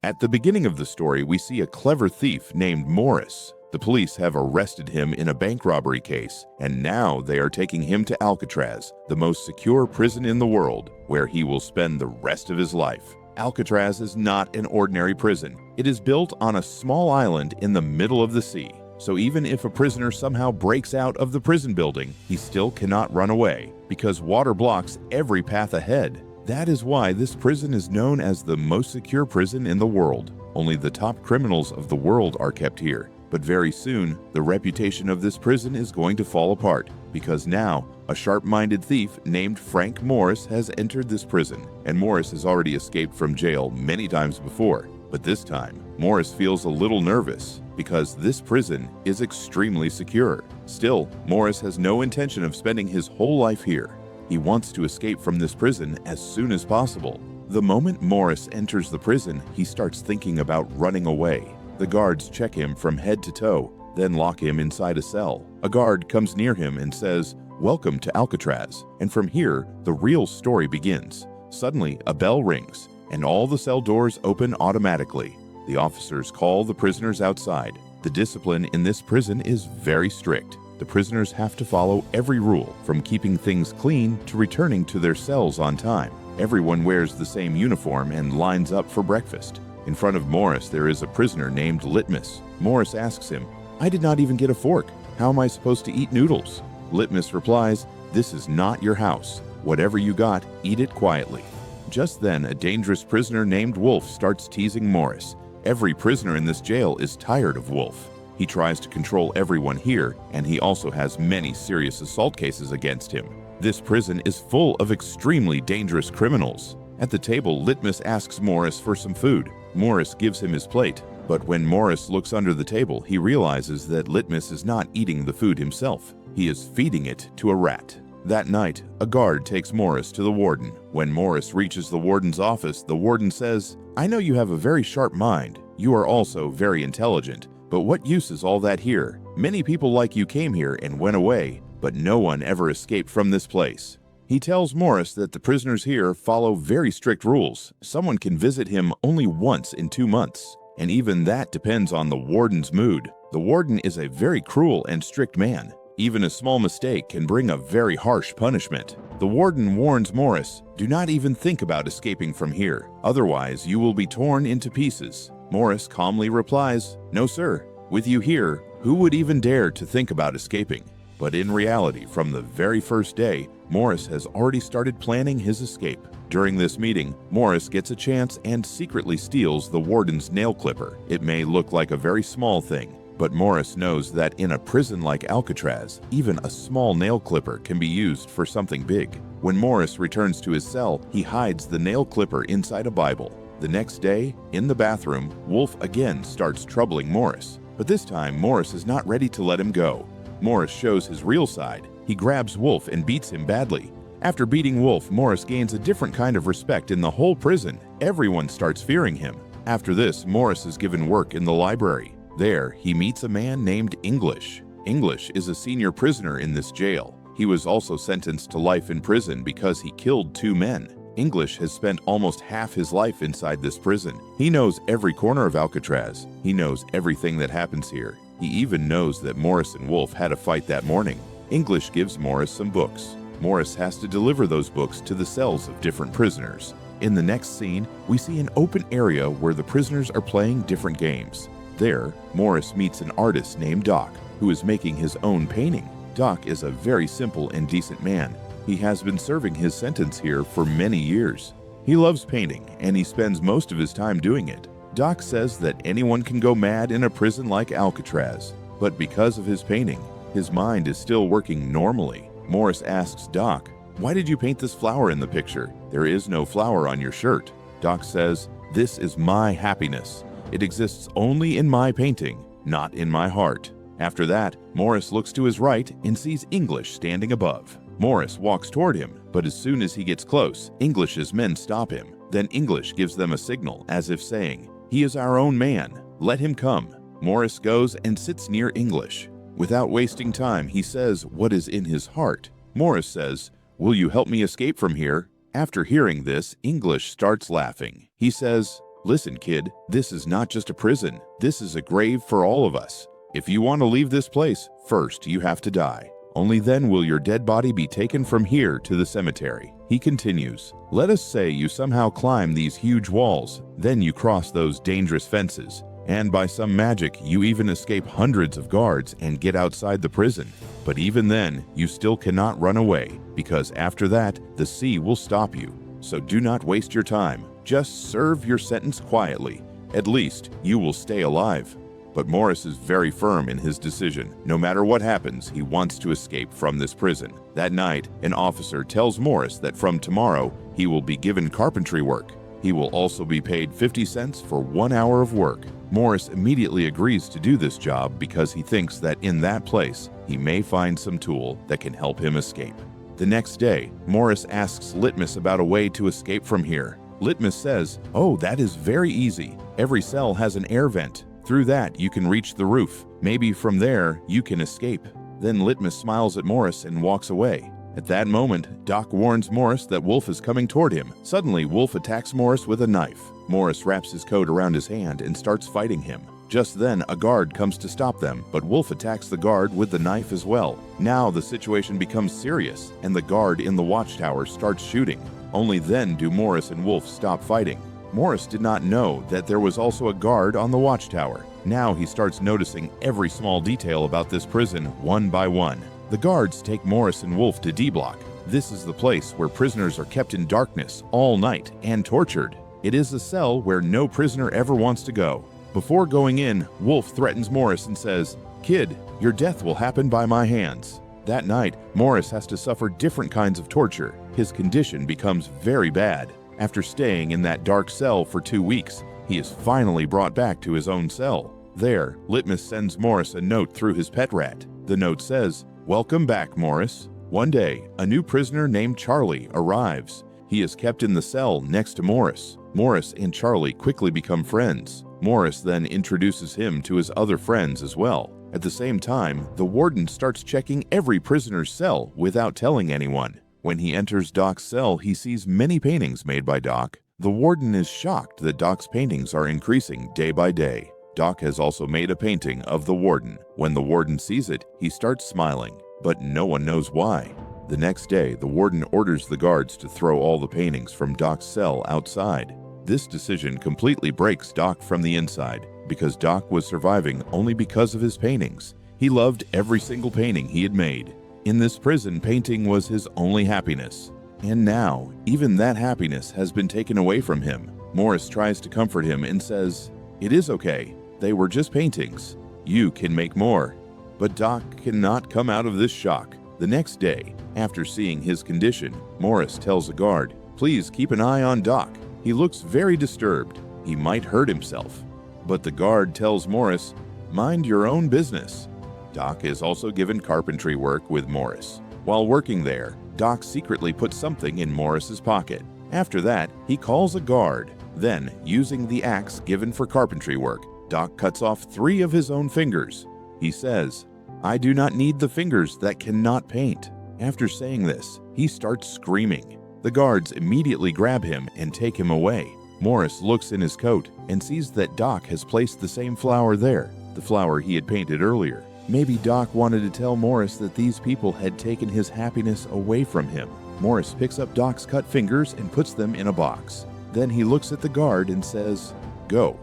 At the beginning of the story, we see a clever thief named Morris. The police have arrested him in a bank robbery case, and now they are taking him to Alcatraz, the most secure prison in the world, where he will spend the rest of his life. Alcatraz is not an ordinary prison. It is built on a small island in the middle of the sea. So even if a prisoner somehow breaks out of the prison building, he still cannot run away, because water blocks every path ahead. That is why this prison is known as the most secure prison in the world. Only the top criminals of the world are kept here. But very soon, the reputation of this prison is going to fall apart, because now a sharp-minded thief named Frank Morris has entered this prison, and Morris has already escaped from jail many times before. But this time, Morris feels a little nervous, because this prison is extremely secure. Still, Morris has no intention of spending his whole life here. He wants to escape from this prison as soon as possible. The moment Morris enters the prison, he starts thinking about running away. The guards check him from head to toe, then lock him inside a cell. A guard comes near him and says, "Welcome to Alcatraz." And from here, the real story begins. Suddenly, a bell rings, and all the cell doors open automatically. The officers call the prisoners outside. The discipline in this prison is very strict. The prisoners have to follow every rule, from keeping things clean to returning to their cells on time. Everyone wears the same uniform and lines up for breakfast. In front of Morris, there is a prisoner named Litmus. Morris asks him, "I did not even get a fork. How am I supposed to eat noodles?" Litmus replies, "This is not your house. Whatever you got, eat it quietly." Just then, a dangerous prisoner named Wolf starts teasing Morris. Every prisoner in this jail is tired of Wolf. He tries to control everyone here, and he also has many serious assault cases against him. This prison is full of extremely dangerous criminals. At the table, Litmus asks Morris for some food. Morris gives him his plate, but when Morris looks under the table, he realizes that Litmus is not eating the food himself. He is feeding it to a rat. That night, a guard takes Morris to the warden. When Morris reaches the warden's office, the warden says, "I know you have a very sharp mind. You are also very intelligent. But what use is all that here? Many people like you came here and went away, but no one ever escaped from this place." He tells Morris that the prisoners here follow very strict rules. Someone can visit him only once in 2 months, and even that depends on the warden's mood. The warden is a very cruel and strict man. Even a small mistake can bring a very harsh punishment. The warden warns Morris, "Do not even think about escaping from here. Otherwise, you will be torn into pieces." Morris calmly replies, "No, sir. With you here, who would even dare to think about escaping?" But in reality, from the very first day, Morris has already started planning his escape. During this meeting, Morris gets a chance and secretly steals the warden's nail clipper. It may look like a very small thing, but Morris knows that in a prison like Alcatraz, even a small nail clipper can be used for something big. When Morris returns to his cell, he hides the nail clipper inside a Bible. The next day, in the bathroom, Wolf again starts troubling Morris. But this time, Morris is not ready to let him go. Morris shows his real side. He grabs Wolf and beats him badly. After beating Wolf, Morris gains a different kind of respect in the whole prison. Everyone starts fearing him. After this, Morris is given work in the library. There, he meets a man named English. English is a senior prisoner in this jail. He was also sentenced to life in prison because he killed 2 men. English has spent almost half his life inside this prison. He knows every corner of Alcatraz. He knows everything that happens here. He even knows that Morris and Wolf had a fight that morning. English gives Morris some books. Morris has to deliver those books to the cells of different prisoners. In the next scene, we see an open area where the prisoners are playing different games. There, Morris meets an artist named Doc, who is making his own painting. Doc is a very simple and decent man. He has been serving his sentence here for many years. He loves painting, and he spends most of his time doing it. Doc says that anyone can go mad in a prison like Alcatraz, but because of his painting, his mind is still working normally. Morris asks Doc, "Why did you paint this flower in the picture? There is no flower on your shirt." Doc says, "This is my happiness. It exists only in my painting, not in my heart." After that, Morris looks to his right and sees English standing above. Morris walks toward him, but as soon as he gets close, English's men stop him. Then English gives them a signal, as if saying, "He is our own man. Let him come." Morris goes and sits near English. Without wasting time, he says what is in his heart. Morris says, "Will you help me escape from here?" After hearing this, English starts laughing. He says, "Listen, kid, this is not just a prison. This is a grave for all of us. If you want to leave this place, first you have to die. Only then will your dead body be taken from here to the cemetery." He continues, "Let us say you somehow climb these huge walls, then you cross those dangerous fences, and by some magic you even escape hundreds of guards and get outside the prison. But even then, you still cannot run away, because after that, the sea will stop you. So do not waste your time. Just serve your sentence quietly. At least, you will stay alive." But Morris is very firm in his decision. No matter what happens, he wants to escape from this prison. That night, an officer tells Morris that from tomorrow, he will be given carpentry work. He will also be paid 50 cents for 1 hour of work. Morris immediately agrees to do this job because he thinks that in that place, he may find some tool that can help him escape. The next day, Morris asks Litmus about a way to escape from here. Litmus says, "Oh, that is very easy. Every cell has an air vent. Through that, you can reach the roof. Maybe from there, you can escape." Then Litmus smiles at Morris and walks away. At that moment, Doc warns Morris that Wolf is coming toward him. Suddenly, Wolf attacks Morris with a knife. Morris wraps his coat around his hand and starts fighting him. Just then, a guard comes to stop them, but Wolf attacks the guard with the knife as well. Now the situation becomes serious, and the guard in the watchtower starts shooting. Only then do Morris and Wolf stop fighting. Morris did not know that there was also a guard on the watchtower. Now he starts noticing every small detail about this prison one by one. The guards take Morris and Wolf to D Block. This is the place where prisoners are kept in darkness all night and tortured. It is a cell where no prisoner ever wants to go. Before going in, Wolf threatens Morris and says, "Kid, your death will happen by my hands." That night, Morris has to suffer different kinds of torture. His condition becomes very bad. After staying in that dark cell for 2 weeks, he is finally brought back to his own cell. There, Litmus sends Morris a note through his pet rat. The note says, "Welcome back, Morris." One day, a new prisoner named Charlie arrives. He is kept in the cell next to Morris. Morris and Charlie quickly become friends. Morris then introduces him to his other friends as well. At the same time, the warden starts checking every prisoner's cell without telling anyone. When he enters Doc's cell, he sees many paintings made by Doc. The warden is shocked that Doc's paintings are increasing day by day. Doc has also made a painting of the warden. When the warden sees it, he starts smiling, but no one knows why. The next day, the warden orders the guards to throw all the paintings from Doc's cell outside. This decision completely breaks Doc from the inside, because Doc was surviving only because of his paintings. He loved every single painting he had made. In this prison, painting was his only happiness. And now, even that happiness has been taken away from him. Morris tries to comfort him and says, "It is okay. They were just paintings. You can make more." But Doc cannot come out of this shock. The next day, after seeing his condition, Morris tells a guard, "Please keep an eye on Doc. He looks very disturbed. He might hurt himself." But the guard tells Morris, "Mind your own business." Doc is also given carpentry work with Morris. While working there, Doc secretly puts something in Morris's pocket. After that, he calls a guard. Then, using the axe given for carpentry work, Doc cuts off 3 of his own fingers. He says, "I do not need the fingers that cannot paint." After saying this, he starts screaming. The guards immediately grab him and take him away. Morris looks in his coat and sees that Doc has placed the same flower there, the flower he had painted earlier. Maybe Doc wanted to tell Morris that these people had taken his happiness away from him. Morris picks up Doc's cut fingers and puts them in a box. Then he looks at the guard and says, "Go.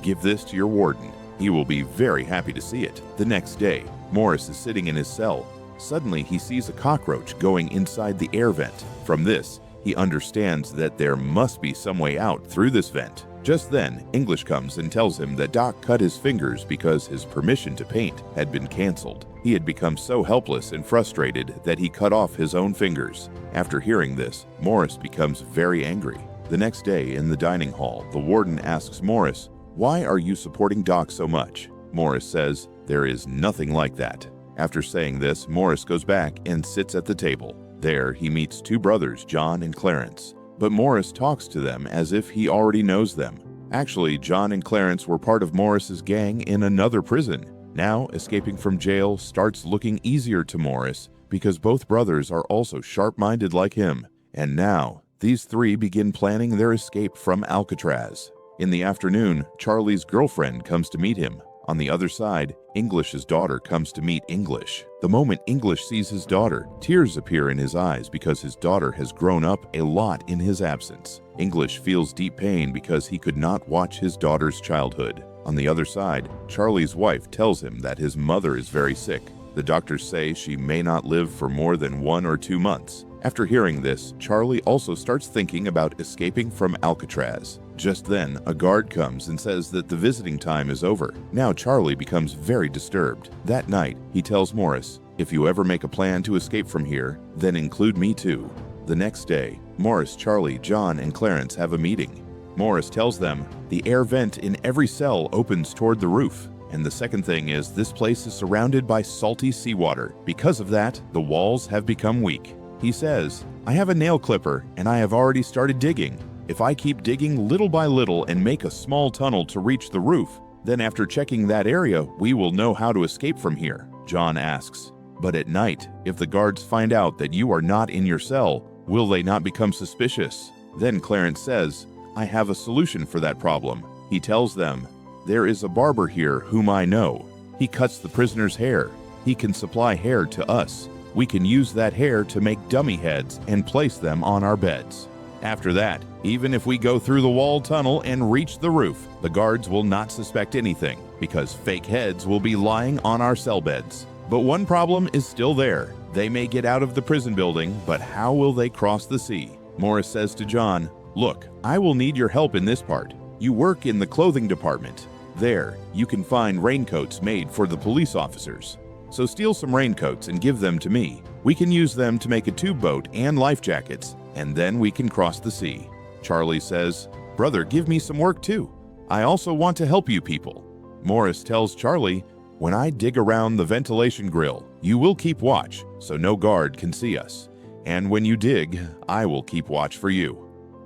Give this to your warden. He will be very happy to see it." The next day, Morris is sitting in his cell. Suddenly, he sees a cockroach going inside the air vent. From this, he understands that there must be some way out through this vent. Just then, English comes and tells him that Doc cut his fingers because his permission to paint had been canceled. He had become so helpless and frustrated that he cut off his own fingers. After hearing this, Morris becomes very angry. The next day, in the dining hall, the warden asks Morris, "Why are you supporting Doc so much?" Morris says, "There is nothing like that." After saying this, Morris goes back and sits at the table. There, he meets 2 brothers, John and Clarence. But Morris talks to them as if he already knows them. Actually, John and Clarence were part of Morris's gang in another prison. Now, escaping from jail starts looking easier to Morris because both brothers are also sharp-minded like him. And now, these 3 begin planning their escape from Alcatraz. In the afternoon, Charlie's girlfriend comes to meet him. On the other side, English's daughter comes to meet English. The moment English sees his daughter, tears appear in his eyes because his daughter has grown up a lot in his absence. English feels deep pain because he could not watch his daughter's childhood. On the other side, Charlie's wife tells him that his mother is very sick. The doctors say she may not live for more than 1 or 2 months. After hearing this, Charlie also starts thinking about escaping from Alcatraz. Just then, a guard comes and says that the visiting time is over. Now Charlie becomes very disturbed. That night, he tells Morris, "If you ever make a plan to escape from here, then include me too." The next day, Morris, Charlie, John, and Clarence have a meeting. Morris tells them the air vent in every cell opens toward the roof. And the second thing is this place is surrounded by salty seawater. Because of that, the walls have become weak. He says, "I have a nail clipper and I have already started digging. If I keep digging little by little and make a small tunnel to reach the roof, then after checking that area, we will know how to escape from here." John asks, "But at night, if the guards find out that you are not in your cell, will they not become suspicious?" Then Clarence says, "I have a solution for that problem." He tells them, "There is a barber here whom I know. He cuts the prisoner's hair. He can supply hair to us. We can use that hair to make dummy heads and place them on our beds. After that, even if we go through the wall tunnel and reach the roof, the guards will not suspect anything because fake heads will be lying on our cell beds. But one problem is still there. They may get out of the prison building, but how will they cross the sea?" Morris says to John, "Look, I will need your help in this part. You work in the clothing department. There, you can find raincoats made for the police officers. So steal some raincoats and give them to me. We can use them to make a tube boat and life jackets, and then we can cross the sea." Charlie says, "Brother, give me some work too. I also want to help you people." Morris tells Charlie, "When I dig around the ventilation grill, you will keep watch, so no guard can see us. And when you dig, I will keep watch for you."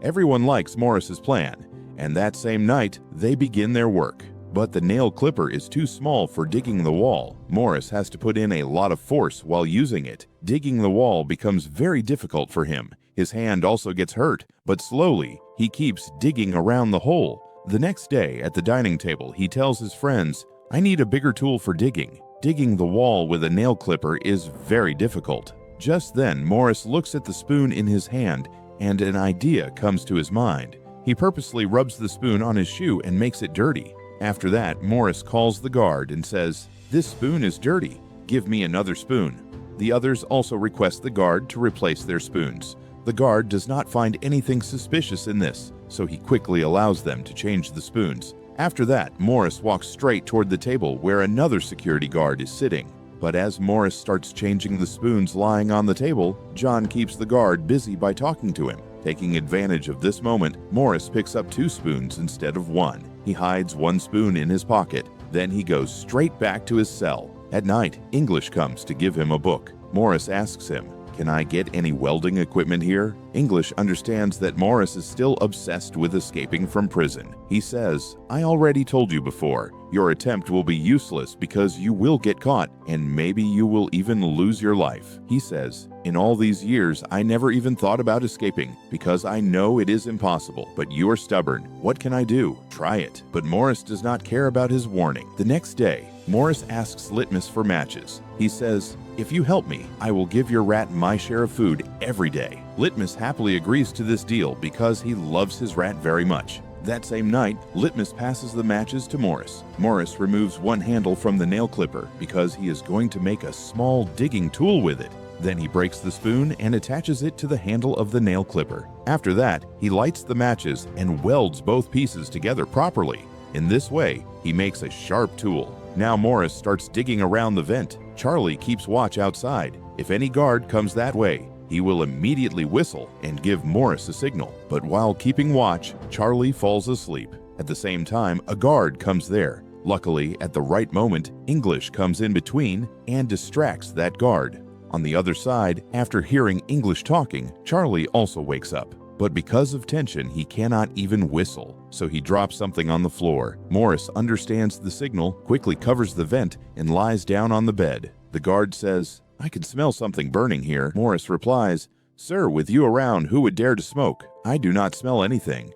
Everyone likes Morris's plan, and that same night, they begin their work. But the nail clipper is too small for digging the wall. Morris has to put in a lot of force while using it. Digging the wall becomes very difficult for him. His hand also gets hurt, but slowly, he keeps digging around the hole. The next day, at the dining table, he tells his friends, "I need a bigger tool for digging. Digging the wall with a nail clipper is very difficult." Just then, Morris looks at the spoon in his hand, and an idea comes to his mind. He purposely rubs the spoon on his shoe and makes it dirty. After that, Morris calls the guard and says, "This spoon is dirty. Give me another spoon." The others also request the guard to replace their spoons. The guard does not find anything suspicious in this, so he quickly allows them to change the spoons. After that, Morris walks straight toward the table where another security guard is sitting. But as Morris starts changing the spoons lying on the table, John keeps the guard busy by talking to him. Taking advantage of this moment, Morris picks up 2 spoons instead of 1. He hides 1 spoon in his pocket. Then he goes straight back to his cell. At night, English comes to give him a book. Morris asks him, "Can I get any welding equipment here?" English understands that Morris is still obsessed with escaping from prison. He says, "I already told you before, your attempt will be useless because you will get caught and maybe you will even lose your life." He says, "In all these years, I never even thought about escaping because I know it is impossible, but you are stubborn. What can I do? Try it." But Morris does not care about his warning. The next day, Morris asks Litmus for matches. He says, "If you help me, I will give your rat my share of food every day." Litmus happily agrees to this deal because he loves his rat very much. That same night, Litmus passes the matches to Morris. Morris removes 1 handle from the nail clipper because he is going to make a small digging tool with it. Then he breaks the spoon and attaches it to the handle of the nail clipper. After that, he lights the matches and welds both pieces together properly. In this way, he makes a sharp tool. Now Morris starts digging around the vent. Charlie keeps watch outside. If any guard comes that way, he will immediately whistle and give Morris a signal. But while keeping watch, Charlie falls asleep. At the same time, a guard comes there. Luckily, at the right moment, English comes in between and distracts that guard. On the other side, after hearing English talking, Charlie also wakes up. But because of tension, he cannot even whistle, so he drops something on the floor. Morris understands the signal, quickly covers the vent, and lies down on the bed. The guard says, "I can smell something burning here." Morris replies, "Sir, with you around, who would dare to smoke? I do not smell anything."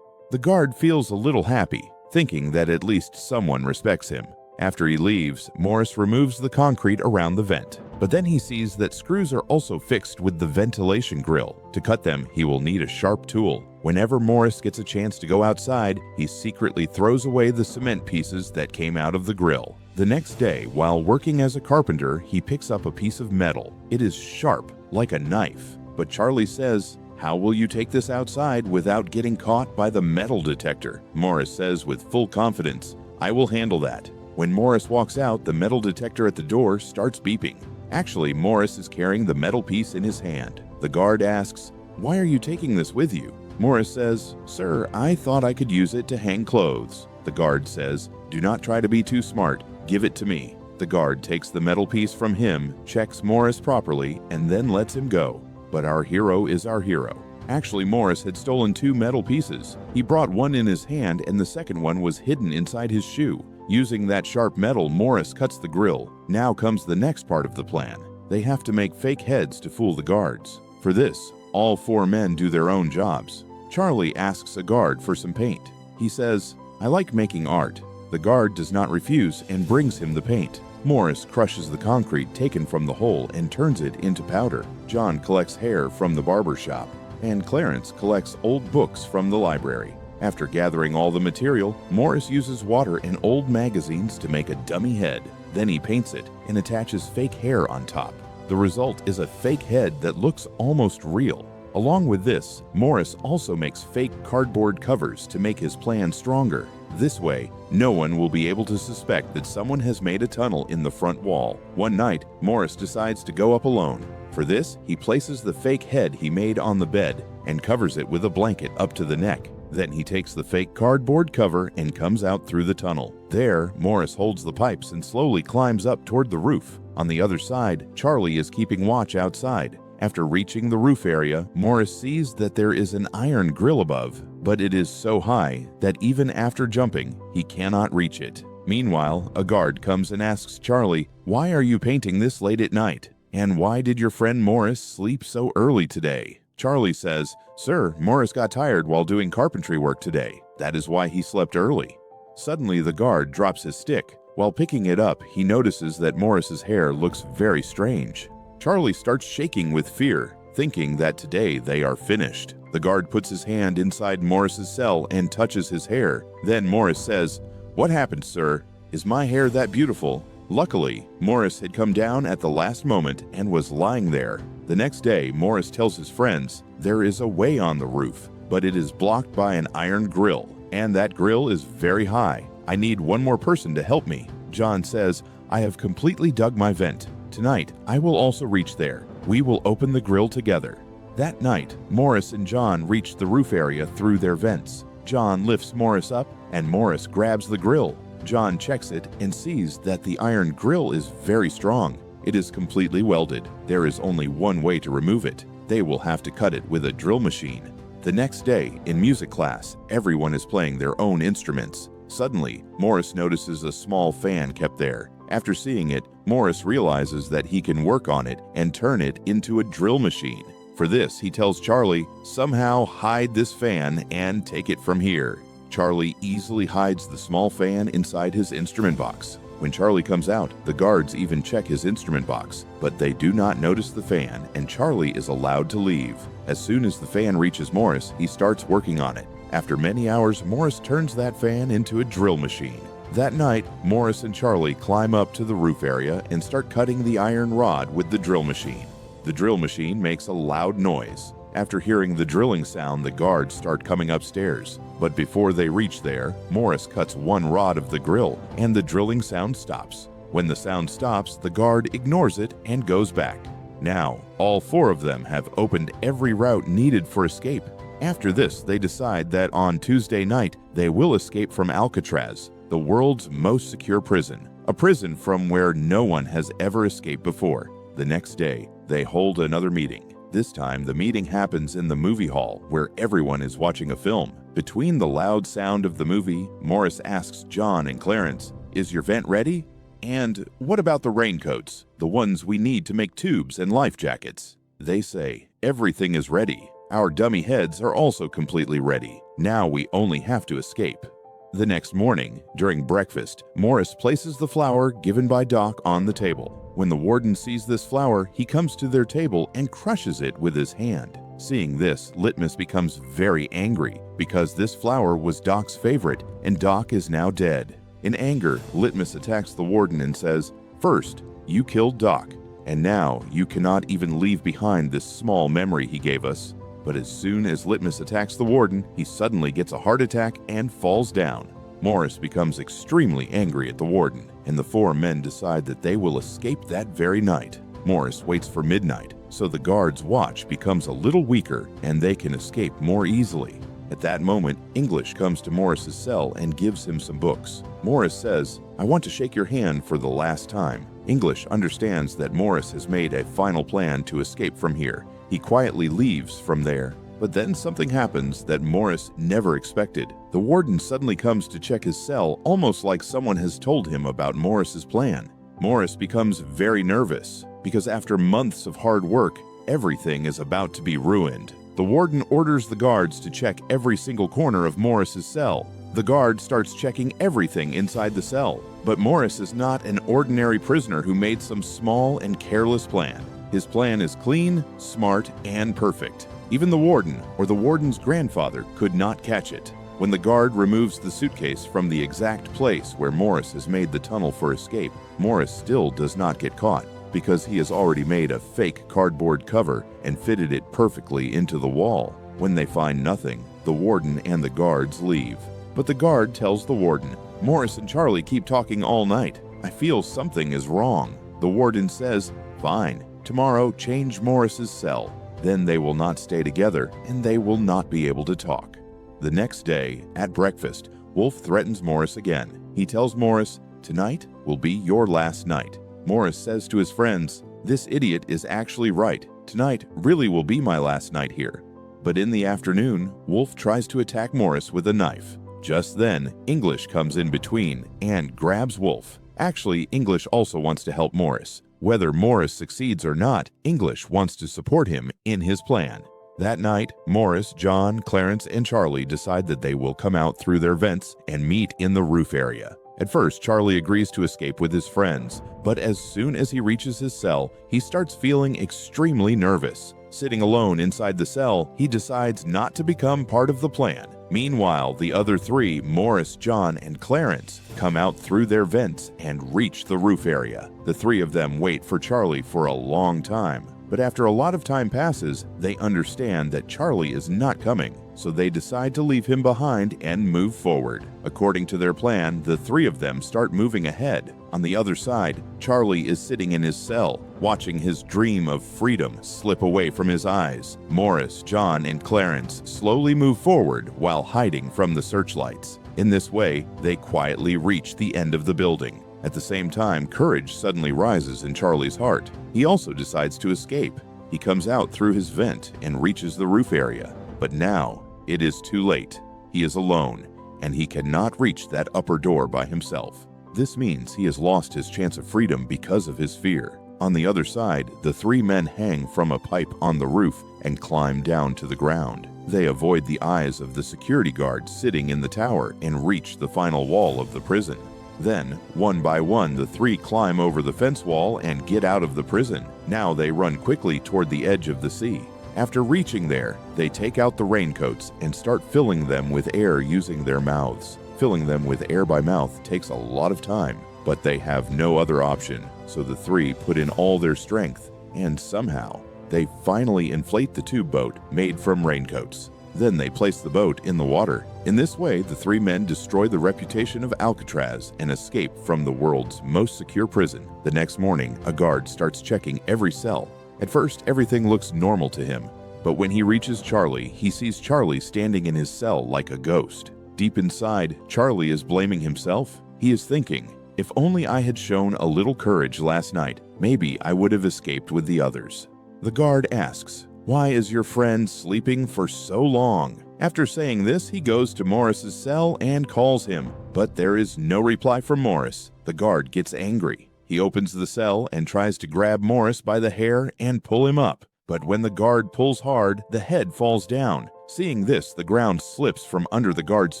The guard feels a little happy, thinking that at least someone respects him. After he leaves, Morris removes the concrete around the vent. But then he sees that screws are also fixed with the ventilation grill. To cut them, he will need a sharp tool. Whenever Morris gets a chance to go outside, he secretly throws away the cement pieces that came out of the grill. The next day, while working as a carpenter, he picks up a piece of metal. It is sharp, like a knife. But Charlie says, "How will you take this outside without getting caught by the metal detector?" Morris says with full confidence, "I will handle that." When Morris walks out, the metal detector at the door starts beeping. Actually, Morris is carrying the metal piece in his hand. The guard asks, "Why are you taking this with you?" Morris says, "Sir, I thought I could use it to hang clothes." The guard says, "Do not try to be too smart. Give it to me." The guard takes the metal piece from him, checks Morris properly, and then lets him go. But our hero is our hero. Actually, Morris had stolen 2 metal pieces. He brought one in his hand and the second one was hidden inside his shoe. Using that sharp metal, Morris cuts the grill. Now comes the next part of the plan. They have to make fake heads to fool the guards. For this, all 4 men do their own jobs. Charlie asks a guard for some paint. He says, "I like making art." The guard does not refuse and brings him the paint. Morris crushes the concrete taken from the hole and turns it into powder. John collects hair from the barber shop, and Clarence collects old books from the library. After gathering all the material, Morris uses water and old magazines to make a dummy head. Then he paints it and attaches fake hair on top. The result is a fake head that looks almost real. Along with this, Morris also makes fake cardboard covers to make his plan stronger. This way, no one will be able to suspect that someone has made a tunnel in the front wall. One night, Morris decides to go up alone. For this, he places the fake head he made on the bed and covers it with a blanket up to the neck. Then he takes the fake cardboard cover and comes out through the tunnel. There, Morris holds the pipes and slowly climbs up toward the roof. On the other side, Charlie is keeping watch outside. After reaching the roof area, Morris sees that there is an iron grill above, but it is so high that even after jumping, he cannot reach it. Meanwhile, a guard comes and asks Charlie, "Why are you painting this late at night? And why did your friend Morris sleep so early today?" Charlie says, "Sir, Morris got tired while doing carpentry work today. That is why he slept early." Suddenly, the guard drops his stick. While picking it up, he notices that Morris's hair looks very strange. Charlie starts shaking with fear, thinking that today they are finished. The guard puts his hand inside Morris's cell and touches his hair. Then Morris says, "What happened, sir? Is my hair that beautiful?" Luckily, Morris had come down at the last moment and was lying there. The next day, Morris tells his friends, "There is a way on the roof, but it is blocked by an iron grill, and that grill is very high. I need one more person to help me." John says, "I have completely dug my vent. Tonight, I will also reach there. We will open the grill together." That night, Morris and John reach the roof area through their vents. John lifts Morris up, and Morris grabs the grill. John checks it and sees that the iron grill is very strong. It is completely welded. There is only one way to remove it. They will have to cut it with a drill machine. The next day, in music class, everyone is playing their own instruments. Suddenly, Morris notices a small fan kept there. After seeing it, Morris realizes that he can work on it and turn it into a drill machine. For this, he tells Charlie, "Somehow hide this fan and take it from here." Charlie easily hides the small fan inside his instrument box. When Charlie comes out, the guards even check his instrument box, but they do not notice the fan, and Charlie is allowed to leave. As soon as the fan reaches Morris, he starts working on it. After many hours, Morris turns that fan into a drill machine. That night, Morris and Charlie climb up to the roof area and start cutting the iron rod with the drill machine. The drill machine makes a loud noise. After hearing the drilling sound, the guards start coming upstairs. But before they reach there, Morris cuts one rod of the grill, and the drilling sound stops. When the sound stops, the guard ignores it and goes back. Now, all 4 of them have opened every route needed for escape. After this, they decide that on Tuesday night, they will escape from Alcatraz, the world's most secure prison, a prison from where no one has ever escaped before. The next day, they hold another meeting. This time, the meeting happens in the movie hall, where everyone is watching a film. Between the loud sound of the movie, Morris asks John and Clarence, "Is your vent ready? And what about the raincoats, the ones we need to make tubes and life jackets?" They say, "Everything is ready. Our dummy heads are also completely ready." Now we only have to escape." The next morning, during breakfast, Morris places the flower given by Doc on the table. When the warden sees this flower, he comes to their table and crushes it with his hand. Seeing this, Litmus becomes very angry because this flower was Doc's favorite and Doc is now dead. In anger, Litmus attacks the warden and says, "First, you killed Doc, and now you cannot even leave behind this small memory he gave us." But as soon as Litmus attacks the warden, he suddenly gets a heart attack and falls down. Morris becomes extremely angry at the warden, and the four men decide that they will escape that very night. Morris waits for midnight, so the guards' watch becomes a little weaker and they can escape more easily. At that moment, English comes to Morris's cell and gives him some books. Morris says, "I want to shake your hand for the last time." English understands that Morris has made a final plan to escape from here. He quietly leaves from there, but then something happens that Morris never expected. The warden suddenly comes to check his cell, almost like someone has told him about Morris's plan. Morris becomes very nervous because after months of hard work, everything is about to be ruined. The warden orders the guards to check every single corner of Morris's cell. The guard starts checking everything inside the cell, but Morris is not an ordinary prisoner who made some small and careless plan. His plan is clean, smart, and perfect. Even the warden, or the warden's grandfather, could not catch it. When the guard removes the suitcase from the exact place where Morris has made the tunnel for escape, Morris still does not get caught because he has already made a fake cardboard cover and fitted it perfectly into the wall. When they find nothing, the warden and the guards leave. But the guard tells the warden, "Morris and Charlie keep talking all night. I feel something is wrong." The warden says, "Fine. Tomorrow, change Morris's cell. Then they will not stay together and they will not be able to talk." The next day, at breakfast, Wolf threatens Morris again. He tells Morris, "Tonight will be your last night." Morris says to his friends, "This idiot is actually right. Tonight really will be my last night here." But in the afternoon, Wolf tries to attack Morris with a knife. Just then, English comes in between and grabs Wolf. Actually, English also wants to help Morris. Whether Morris succeeds or not, English wants to support him in his plan. That night, Morris, John, Clarence, and Charlie decide that they will come out through their vents and meet in the roof area. At first, Charlie agrees to escape with his friends, but as soon as he reaches his cell, he starts feeling extremely nervous. Sitting alone inside the cell, he decides not to become part of the plan. Meanwhile, the other three, Morris, John, and Clarence, come out through their vents and reach the roof area. The three of them wait for Charlie for a long time, but after a lot of time passes, they understand that Charlie is not coming, so they decide to leave him behind and move forward. According to their plan, the three of them start moving ahead. On the other side, Charlie is sitting in his cell, watching his dream of freedom slip away from his eyes. Morris, John, and Clarence slowly move forward while hiding from the searchlights. In this way, they quietly reach the end of the building. At the same time, courage suddenly rises in Charlie's heart. He also decides to escape. He comes out through his vent and reaches the roof area. But now, it is too late. He is alone, and he cannot reach that upper door by himself. This means he has lost his chance of freedom because of his fear. On the other side, the three men hang from a pipe on the roof and climb down to the ground. They avoid the eyes of the security guard sitting in the tower and reach the final wall of the prison. Then, one by one, the three climb over the fence wall and get out of the prison. Now they run quickly toward the edge of the sea. After reaching there, they take out the raincoats and start filling them with air using their mouths. Filling them with air by mouth takes a lot of time, but they have no other option, so the three put in all their strength, and somehow, they finally inflate the tube boat made from raincoats. Then they place the boat in the water. In this way, the three men destroy the reputation of Alcatraz and escape from the world's most secure prison. The next morning, a guard starts checking every cell. At first, everything looks normal to him, but when he reaches Charlie, he sees Charlie standing in his cell like a ghost. Deep inside, Charlie is blaming himself. He is thinking, "If only I had shown a little courage last night, maybe I would have escaped with the others." The guard asks, "Why is your friend sleeping for so long?" After saying this, he goes to Morris's cell and calls him, but there is no reply from Morris. The guard gets angry. He opens the cell and tries to grab Morris by the hair and pull him up. But when the guard pulls hard, the head falls down. Seeing this, the ground slips from under the guard's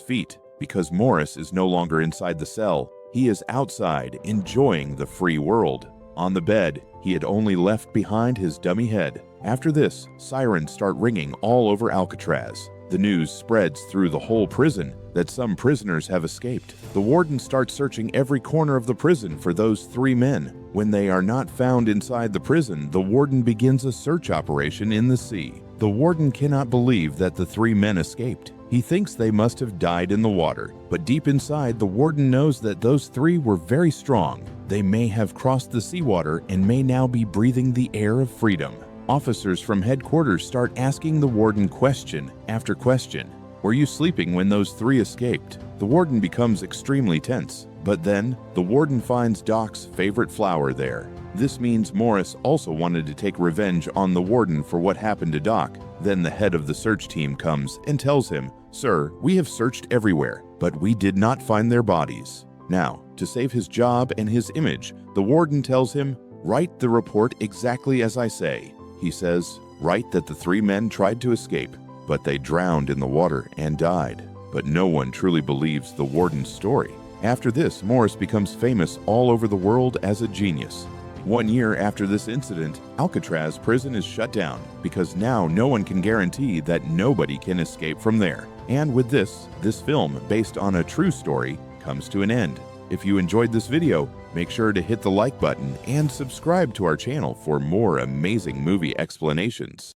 feet. Because Morris is no longer inside the cell, he is outside, enjoying the free world. On the bed, he had only left behind his dummy head. After this, sirens start ringing all over Alcatraz. The news spreads through the whole prison that some prisoners have escaped. The warden starts searching every corner of the prison for those 3 men. When they are not found inside the prison, the warden begins a search operation in the sea. The warden cannot believe that the 3 men escaped. He thinks they must have died in the water, but deep inside, the warden knows that those 3 were very strong. They may have crossed the seawater and may now be breathing the air of freedom. Officers from headquarters start asking the warden question after question. Were you sleeping when those 3 escaped? The warden becomes extremely tense, but then the warden finds Doc's favorite flower there. This means Morris also wanted to take revenge on the warden for what happened to Doc. Then the head of the search team comes and tells him, "Sir, we have searched everywhere, but we did not find their bodies." Now, to save his job and his image, the warden tells him, "Write the report exactly as I say." He says, "Write that the 3 men tried to escape, but they drowned in the water and died." But no one truly believes the warden's story. After this, Morris becomes famous all over the world as a genius. 1 year after this incident, Alcatraz prison is shut down because now no one can guarantee that nobody can escape from there. And with this film, based on a true story, comes to an end. If you enjoyed this video, make sure to hit the like button and subscribe to our channel for more amazing movie explanations.